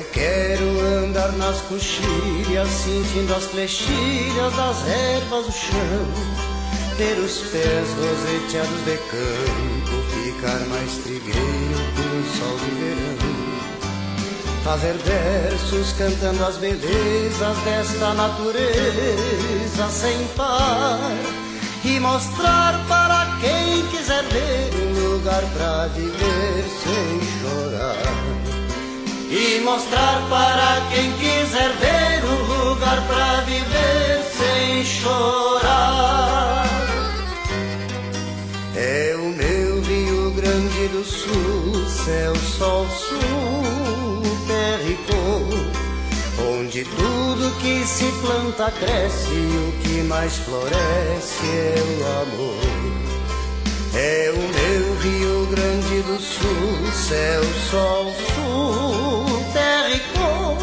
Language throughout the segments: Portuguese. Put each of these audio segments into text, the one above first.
Eu quero andar nas coxilhas, sentindo as flechilhas das ervas do chão, ter os pés roseteados de campo, ficar mais trigueiro com sol de verão, fazer versos cantando as belezas desta natureza sem par, e mostrar para quem quiser ver um lugar pra viver sem chorar. E mostrar para quem quiser ver um lugar pra viver sem chorar. É o meu Rio Grande do Sul, céu, sol, sul, terra e cor, onde tudo que se planta cresce e o que mais floresce é o amor. É o meu Rio Grande do Sul, céu, sol, sul, terra e cor,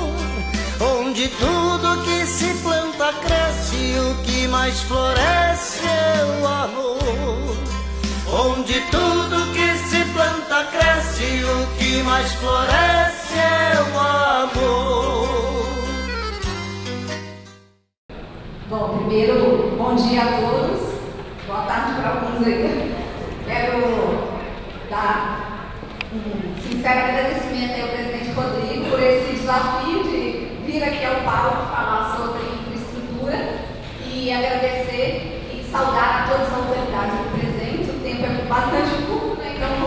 onde tudo que se planta cresce e o que mais floresce é o amor. Onde tudo que se planta cresce e o que mais floresce é o amor. Bom, primeiro, bom dia a todos, boa tarde para alguns aí. Quero dar um sincero agradecimento ao presidente Rodrigo por esse desafio de vir aqui ao palco falar sobre infraestrutura e agradecer e saudar a todas as autoridades aqui presentes. O tempo é bastante curto, né? Então não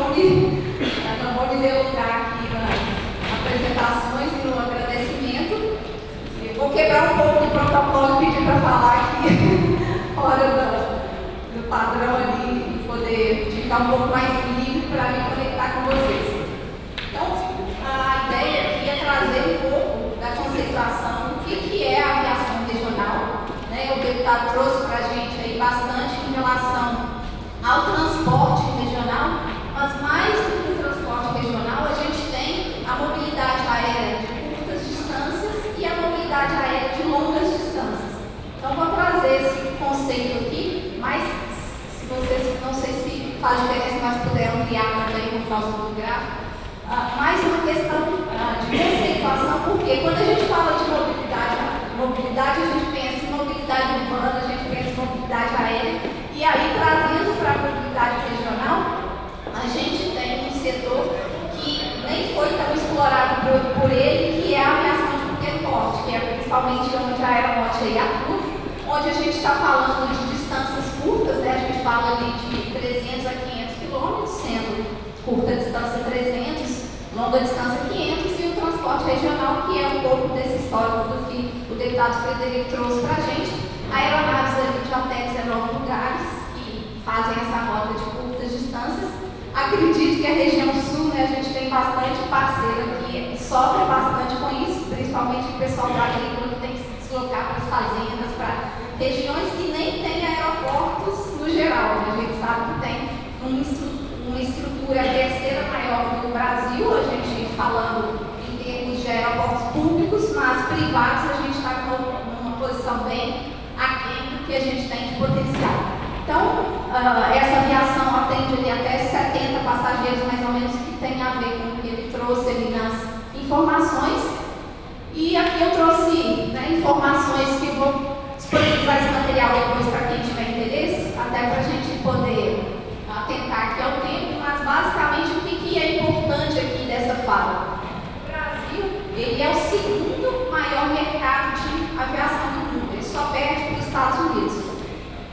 vou me delongar aqui nas apresentações e no agradecimento. Eu vou quebrar um pouco do protocolo e pedir para falar aqui fora do padrão ali, poder ficar um pouco mais livre para me conectar com vocês. Então, a ideia aqui é trazer um pouco da conceituação do que é a aviação regional, né? O deputado trouxe para a gente aí bastante em relação ao transporte regional, mas mais do que o transporte regional, a gente tem a mobilidade aérea de curtas distâncias e a mobilidade aérea de longas distâncias. Então, vou trazer esse conceito aqui, mas se vocês, não sei se faz diferença, mas puderam ampliar também por causa do gráfico, mais uma questão de conceituação, porque quando a gente fala de mobilidade a gente pensa em mobilidade urbana, a gente pensa em mobilidade aérea, e aí trazendo para a mobilidade regional, a gente tem um setor que nem foi tão explorado por ele, que é a aviação de pequeno porte, que é principalmente onde a aeronáutica atua, onde a gente está falando de distâncias curtas, né? A gente fala ali de 300 a 500 quilômetros, sendo curta distância 300, longa distância 500, e o transporte regional, que é um pouco desse histórico do que o deputado Frederico trouxe para a gente. Aeronaves ali de até 19 lugares que fazem essa rota de curtas distâncias. Acredito que a região sul, né, a gente tem bastante parceiro aqui, sofre bastante com isso, principalmente o pessoal da agrícola que tem que se deslocar para as fazendas, para regiões que nem têm aeroportos no geral. A gente sabe que tem uma estrutura terceira maior do Brasil, a gente falando em termos de aeroportos públicos, mas privados a gente está numa posição bem aquém do que a gente tem de potencial. Então, essa aviação atende ali até 70 passageiros, mais ou menos, que tem a ver com o que ele trouxe ali nas informações. E aqui eu trouxe, né, informações que vou disponibilizar esse material depois para quem tiver interesse, até para a gente poder atentar aqui ao tempo, mas basicamente o que é importante aqui dessa fala? O Brasil, ele é o segundo maior mercado de aviação do mundo, ele só perde para os Estados Unidos.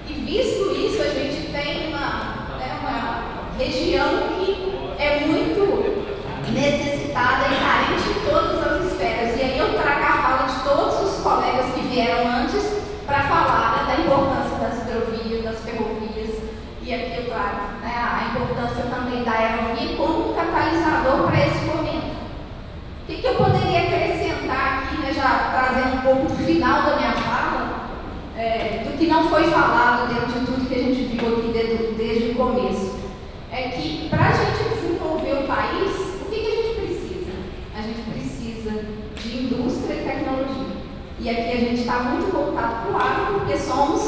E visto isso, a gente tem uma região que é muito necessitada e carente em todas as esferas. E aí eu trago a fala de todos os colegas que vieram antes para falar, né, da importância das hidrovias, das ferrovias, e aqui eu trago, né, a importância também da aerovia como catalisador para esse momento. O que eu poderia acrescentar aqui, né, já trazendo um pouco do final da minha fala, do que não foi falado dentro de tudo que a gente viu aqui desde o começo, é que para a gente desenvolver o país, o que a gente precisa? A gente precisa de indústria e tecnologia. E aqui a gente está muito voltado para o agro, porque somos,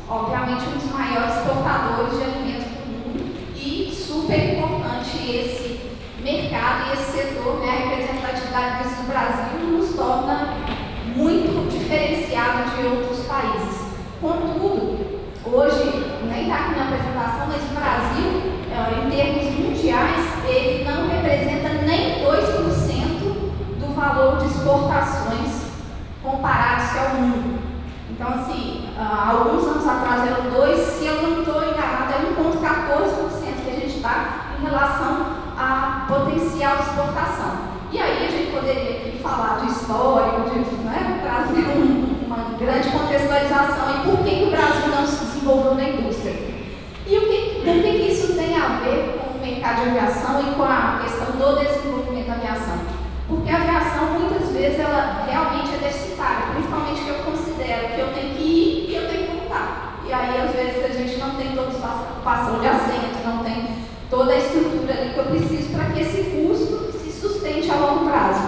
obviamente, um dos maiores exportadores de alimentos do mundo, e super importante esse mercado e esse setor, né, a representatividade disso do Brasil alguns anos atrás eram 2%, se eu não estou enganada, é 1,14% que a gente está em relação a potencial de exportação. E aí a gente poderia aqui falar do histórico, né, trazer uma grande contextualização e por que o Brasil não se desenvolveu na indústria. E por que isso tem a ver com o mercado de aviação e com a questão do desenvolvimento da aviação? Porque a aviação, muitas vezes, ela realmente é deficitária, principalmente que eu considero que eu tenho que ir e eu tenho que voltar. E aí, às vezes, a gente não tem toda a ocupação de assento, não tem toda a estrutura ali que eu preciso para que esse custo se sustente a longo prazo.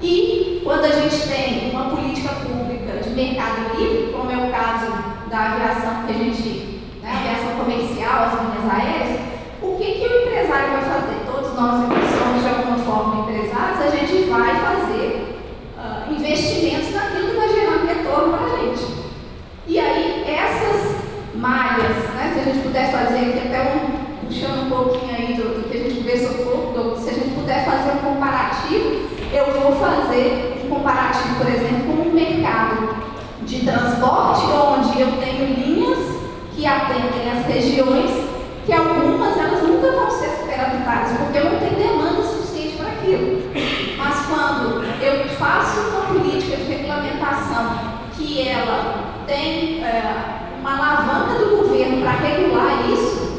E quando a gente tem uma política pública de mercado livre, como é o caso da aviação que a gente, né, aviação comercial, as linhas aéreas, o que o empresário vai fazer? Todos nós que somos de alguma forma empresários, a gente vai fazer investimentos naquilo que vai gerar retorno para a gente. E aí, essas malhas, né, se a gente puder fazer aqui até puxando um pouquinho aí do que a gente conversou um pouco, se a gente puder fazer um comparativo, eu vou fazer um comparativo, por exemplo, com um mercado de transporte, onde eu tenho linhas que atendem as regiões, que algumas elas nunca vão ser superavitárias, porque eu não tenho demanda suficiente para aquilo. Mas quando eu faço uma política de regulamentação que ela tem uma alavanca do governo para regular isso,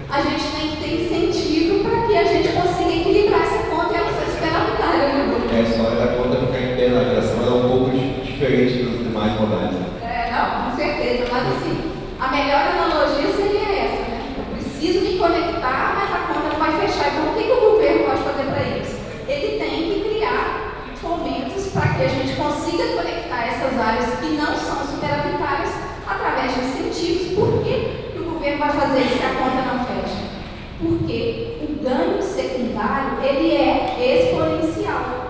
a gente tem que ter incentivo para que a gente consiga equilibrar essa conta e ela seja superavitária. A história da conta ficar interna na aviação é um pouco diferente dos demais modais. Não, com certeza, mas assim, a melhor analogia seria essa, né? Eu preciso me conectar, mas a conta não vai fechar. Então, o que o governo pode fazer para isso? Ele tem que criar fomentos para que a gente consiga conectar essas áreas que não são superavitárias através de incentivos. Por que o governo vai fazer isso se a conta não fecha? Porque o ganho secundário, ele é exponencial.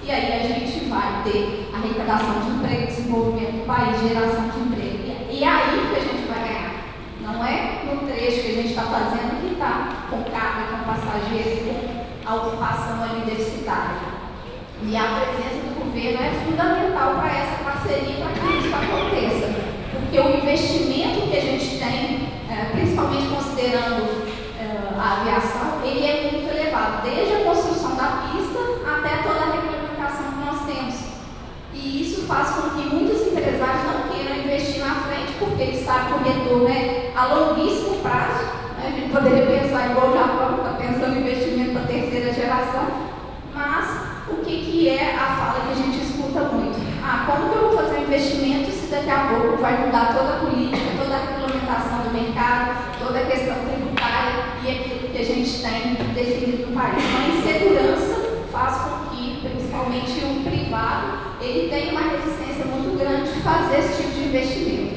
E aí a gente vai ter arrecadação de emprego, desenvolvimento do país, geração de emprego. E é aí que a gente vai ganhar. Não é no trecho que a gente está fazendo que está com carga, com passageiro, com a ocupação ali deficitária. E a presença do governo é fundamental para essa parceria, para que isso aconteça. Porque o investimento que a gente tem, principalmente considerando a aviação, ele é muito elevado, desde a construção da pista até toda a regulamentação que nós temos. E isso faz com que muitos empresários não queiram investir na frente, porque eles sabem que o retorno é a longuíssimo prazo. Né? A gente poderia pensar igual o Japão, está pensando em investimento para a terceira geração, mas o que é a fala que a gente escuta muito? Como que eu vou fazer um investimento se daqui a pouco vai mudar toda a política, toda a regulamentação do mercado, toda a questão tributária e aquilo que a gente tem definido no país? A insegurança faz com que, principalmente o privado, ele tenha uma resistência muito grande de fazer esse tipo de investimento.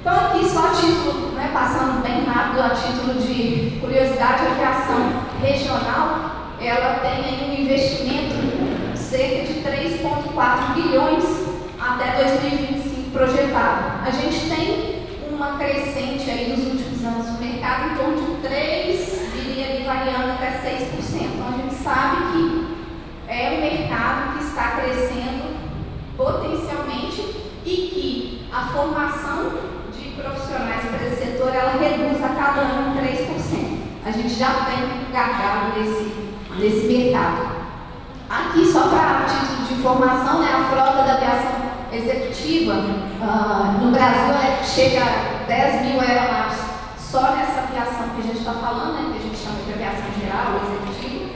Então aqui só a título, né, passando bem rápido, a título de curiosidade, a aviação regional, ela tem aí um investimento de cerca de 3,4 bilhões até 2025 projetado. A gente tem uma crescente aí nos últimos anos no mercado em torno de 3, diria ali variando até 6%. Então a gente sabe que é um mercado que está crescendo potencialmente e que a formação de profissionais para esse setor, ela reduz a cada ano 3%. A gente já tem um gargalo nesse mercado. Aqui, só para título de informação, né, a frota da aviação executiva no Brasil chega a 10 mil aeronaves só nessa aviação que a gente está falando, né, que a gente chama de aviação geral, executiva.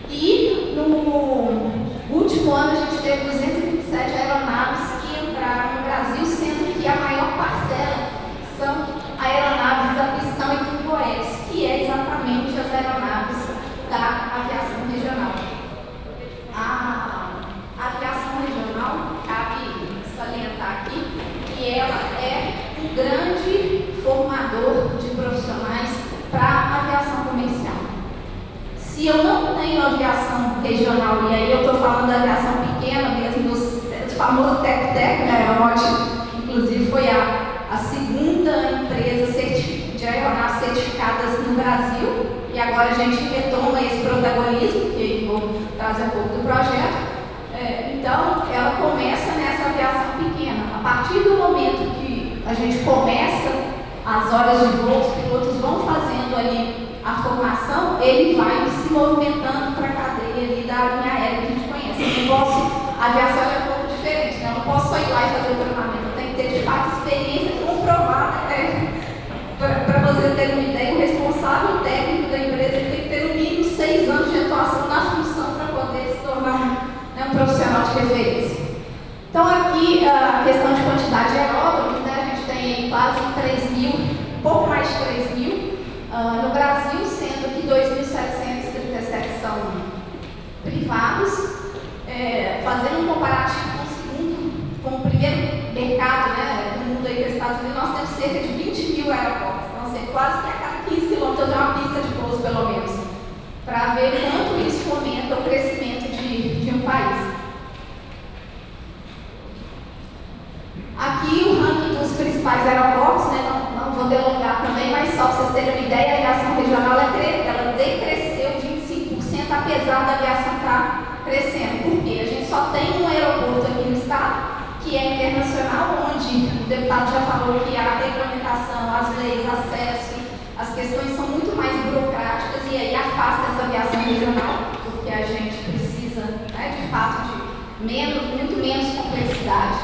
E no último ano a gente teve 227 aeronaves que entraram no Brasil, sendo que a maior parcela são aeronaves a pistão e turbohélice, que é exatamente as aeronaves da aviação regional. A aviação regional, cabe salientar aqui, que ela é um grande formador de profissionais para a aviação comercial. Se eu não tenho aviação regional, e aí eu estou falando da aviação pequena mesmo, do famoso TEC-TEC, né, a aeronáutica, inclusive foi a segunda empresa de aeronaves certificadas no Brasil, e agora a gente retoma esse protagonismo, que vou trazer um pouco do projeto. Então, ela começa nessa aviação pequena. A partir do momento que a a gente começa as horas de voo, os pilotos vão fazendo ali a formação, ele vai se movimentando para a cadeia ali da linha aérea que a gente conhece. O negócio, a aviação é um pouco diferente, né? Eu não posso só ir lá e fazer o treinamento, eu tenho que ter de fato experiência comprovada. Para vocês terem uma ideia, o responsável técnico da empresa tem que ter no mínimo 6 anos de atuação na função para poder se tornar um profissional de referência. Então aqui a questão de quantidade de aeródromos, né? A gente tem quase 3 mil, um pouco mais de 3 mil no Brasil, sendo que 2.737 são privados. Fazendo um comparativo com o primeiro mercado, né, do mundo aí, que é os Estados Unidos, nós temos cerca de 20 mil aeroportos. Então, assim, quase que a cada 15 quilômetros tem uma pista de pouso, pelo menos, para ver quanto isso fomenta o crescimento de um país. Aqui o ranking dos principais aeroportos, né, não vou delongar também, mas só para vocês terem uma ideia, a aviação regional ela decresceu 25%, apesar da aviação estar crescendo. Por quê? A gente só tem um aeroporto aqui no estado, que é internacional, onde o deputado já falou que a regulamentação, as leis, acesso, as questões são muito mais burocráticas e aí afasta essa aviação regional, porque a gente precisa, né, de fato, de muito menos complexidade.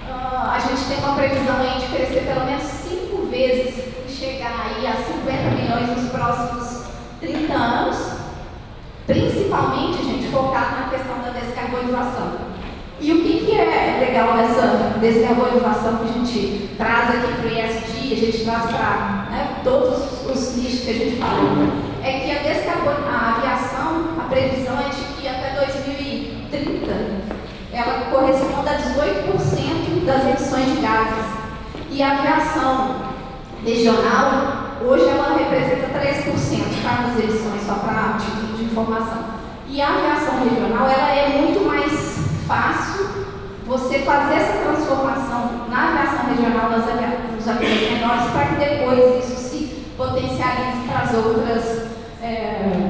A gente tem uma previsão aí de crescer pelo menos 5 vezes e chegar aí a 50 milhões nos próximos 30 anos, principalmente, gente, focado na questão da descarbonização. E o que é legal nessa descarbonização que a gente traz aqui para o ESG, a gente traz para, né, todos os nichos que a gente falou, é que a aviação, a previsão é de que até 2030 ela corresponda a 18% das emissões de gases. E a aviação regional, hoje ela representa 3% das emissões, só para título de informação. E a aviação regional, ela é muito mais fácil você fazer essa transformação na aviação regional dos aviões menores para que depois isso se potencialize para as outras, né,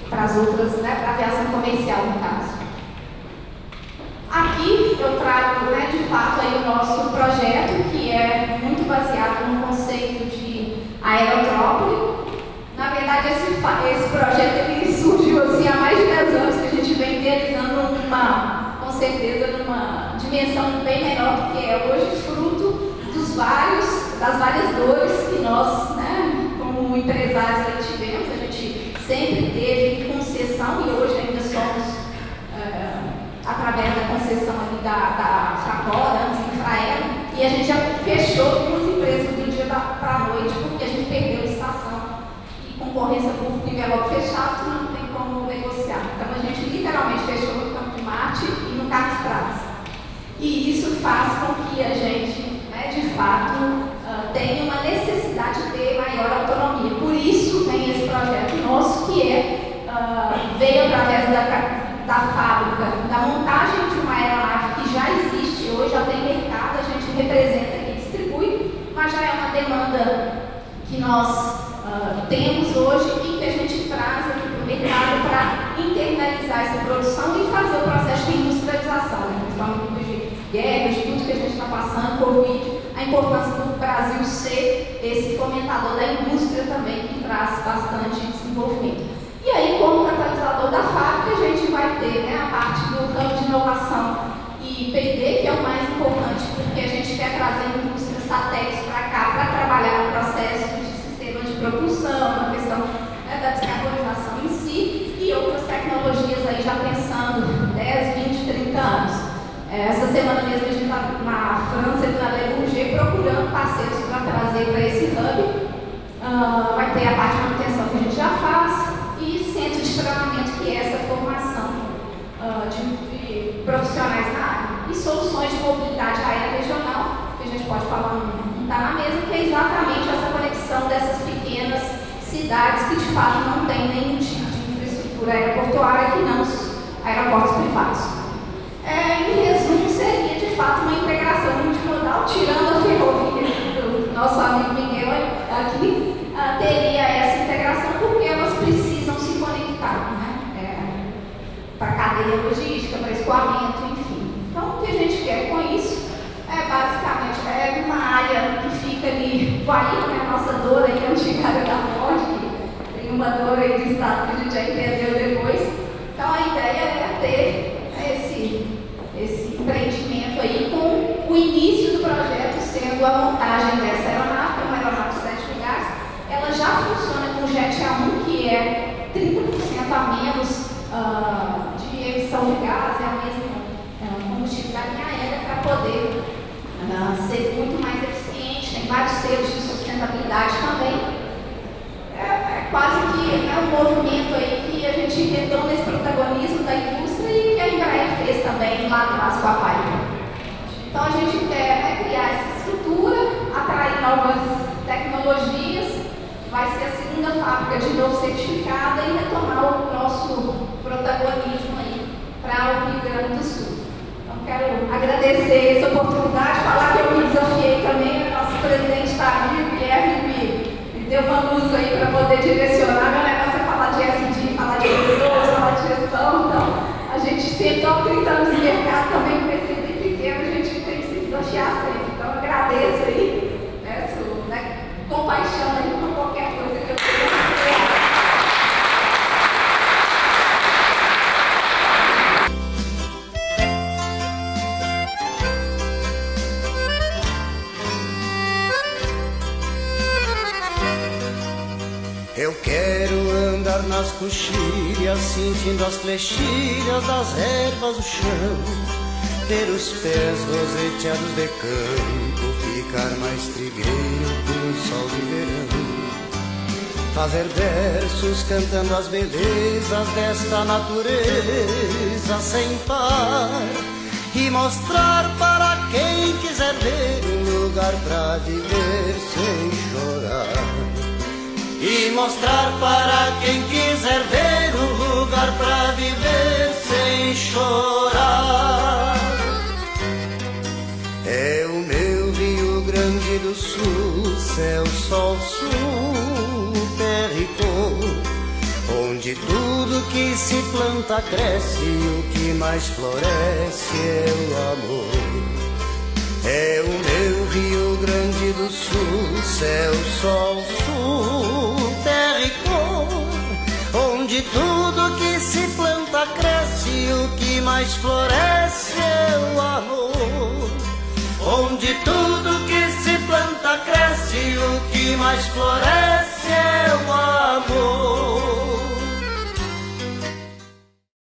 para a aviação comercial, no caso. Aqui eu trago, né, de fato aí o nosso projeto, que é muito baseado no conceito de aerotrópole. Na verdade, esse projeto ele surgiu assim, há mais de 10 anos, que a gente vem idealizando com certeza numa dimensão bem menor do que é hoje, fruto das várias dores que nós, né, como empresários, tivemos. A gente sempre teve concessão e hoje ainda somos, através da concessão ali da Fracoda, antes do Infraero, e a gente já fechou duas empresas do dia para a noite, porque a gente perdeu a estação. E concorrência pública e envelope fechado, não tem como negociar. Então a gente literalmente fechou no Campo de Marte e no Carlos Praça. E isso faz com que a gente, né, de fato, tenha uma necessidade de ter maior autonomia. Por isso vem esse projeto nosso, que veio através da fábrica, da montagem de uma aeronave que já existe hoje, já tem mercado, a gente representa e distribui, mas já é uma demanda que nós temos hoje e que a gente traz aqui para o mercado para internalizar essa produção e fazer o processo de industrialização, né? Principalmente de guerra, de tudo que a gente está passando, Covid, a importância do Brasil ser esse fomentador da indústria também, que traz bastante desenvolvimento. E aí, como catalisador da fábrica, a gente vai ter, né, a parte do campo de inovação e P&D, que é o mais importante, porque a gente quer trazer indústrias satélites para cá, para trabalhar no processo de sistema de propulsão, na questão, né, da descarbonização em si, e outras tecnologias aí já pensando 10, 20, 30 anos. Essa semana mesmo a gente está na França e na Le Bourget procurando parceiros para trazer para esse hub. Vai ter a parte de manutenção que a gente já faz, e centro de treinamento, que é essa formação de profissionais na área. E soluções de mobilidade aérea regional, que a gente pode falar, não está na mesa, que é exatamente essa conexão dessas pequenas cidades que de fato não têm nenhum tipo de infraestrutura aeroportuária, que não os aeroportos privados. Em resumo, seria de fato uma integração multimodal, tirando a ferrovia do nosso amigo Miguel aqui, teria essa integração porque elas precisam se conectar, né? Para a cadeia logística, para escoamento, enfim. Então, o que a gente quer com isso é basicamente uma Guaíba, né, a nossa dor aí, antiga da Ford, que tem uma dor aí de estado que a gente já entendeu depois. Então a ideia é ter esse empreendimento aí com o início do projeto sendo a montagem dessa aeronave, uma aeronave de 7 lugares. Ela já funciona com Jet A1, que é 30% a menos de emissão de gás, é o mesmo combustível da linha aérea, para poder ser muito mais eficiente. Tem vários selos de sustentabilidade também. É quase que um movimento aí que a gente retoma esse protagonismo da indústria e que a Embraer fez também lá atrás com a Piper. Então a gente quer criar essa estrutura, atrair novas tecnologias, vai ser a segunda fábrica de novo certificada e retomar o nosso protagonismo aí para o Rio Grande do Sul. Então quero agradecer essa oportunidade, falar que eu me desafiei também, o nosso presidente está aqui, Guilherme, me deu uma luz aí para poder direcionar. Meu negócio é falar de SD, falar de pessoas, falar de gestão. Então, a gente sempre está 30 anos de mercado também, com esse pequeno, a gente tem que se desafiar sempre. Então, eu agradeço aí, né, compaixão aí por qualquer coisa que eu tenha. Eu quero andar nas coxilhas, sentindo as flechilhas das ervas do chão, ter os pés roseteados de campo, ficar mais trigueiro com o sol de verão, fazer versos cantando as belezas desta natureza sem par, e mostrar para quem quiser ver um lugar pra viver sem chorar. E mostrar para quem quiser ver um lugar pra viver sem chorar. É o meu Rio Grande do Sul, céu, sol, sul, terra e cor, onde tudo que se planta cresce e o que mais floresce é o amor. É o meu Rio Grande do Sul, céu, sol, sul, terra e cor, onde tudo que se planta cresce e o que mais floresce é o amor. Onde tudo que se planta cresce e o que mais floresce é o amor.